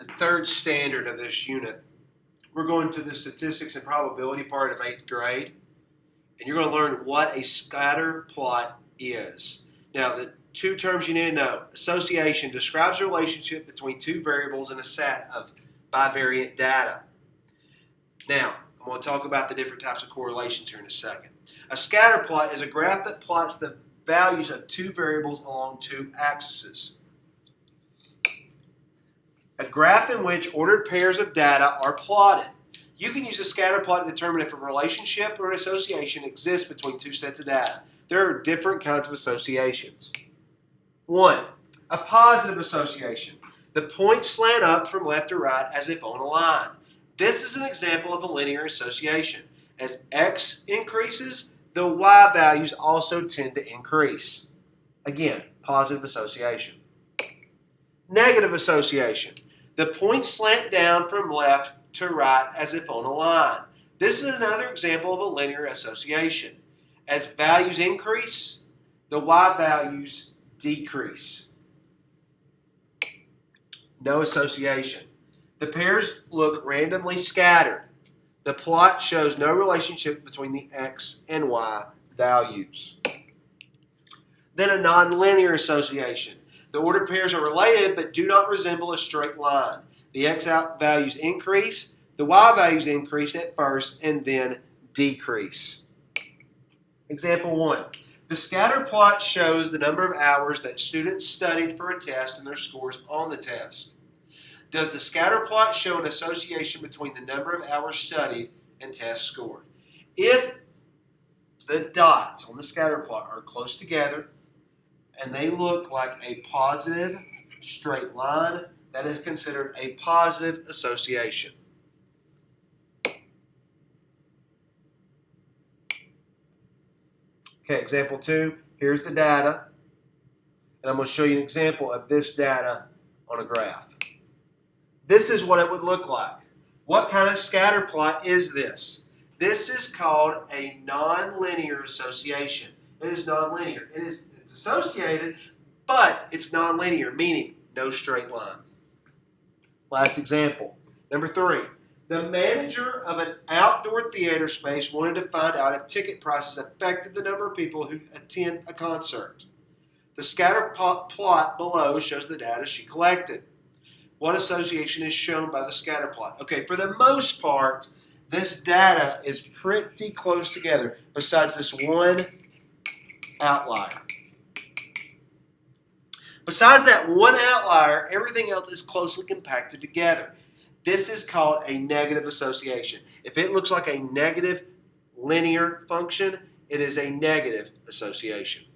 the third standard of this unit. We're going to the statistics and probability part of 8th grade, and you're going to learn what a scatter plot is. Now, the two terms you need to know. Association describes the relationship between two variables in a set of bivariate data. Now, I'm going to talk about the different types of correlations here in a second. A scatter plot is a graph that plots the values of two variables along two axes. A graph in which ordered pairs of data are plotted. You can use a scatter plot to determine if a relationship or an association exists between two sets of data. There are different kinds of associations. 1. A positive association. The points slant up from left to right as if on a line. This is an example of a linear association. As x increases, the y values also tend to increase. Again, positive association. Negative association. The points slant down from left to right as if on a line. This is another example of a linear association. As values increase, the y values decrease. No association. The pairs look randomly scattered. The plot shows no relationship between the x and y values. Then a nonlinear association. The ordered pairs are related but do not resemble a straight line. The x values increase, the y values increase at first and then decrease. Example 1. The scatter plot shows the number of hours that students studied for a test and their scores on the test. Does the scatter plot show an association between the number of hours studied and tests scored? If the dots on the scatter plot are close together and they look like a positive straight line, that is considered a positive association. Okay, example 2, here's the data, and I'm going to show you an example of this data on a graph. This is what it would look like. What kind of scatter plot is this? This is called a nonlinear association. It is nonlinear. It's associated, but it's nonlinear, meaning no straight line. Last example, number 3. The manager of an outdoor theater space wanted to find out if ticket prices affected the number of people who attend a concert. The scatter plot below shows the data she collected. What association is shown by the scatter plot? Okay, for the most part, this data is pretty close together, besides this one outlier. Besides that one outlier, everything else is closely compacted together. This is called a negative association. If it looks like a negative linear function, it is a negative association.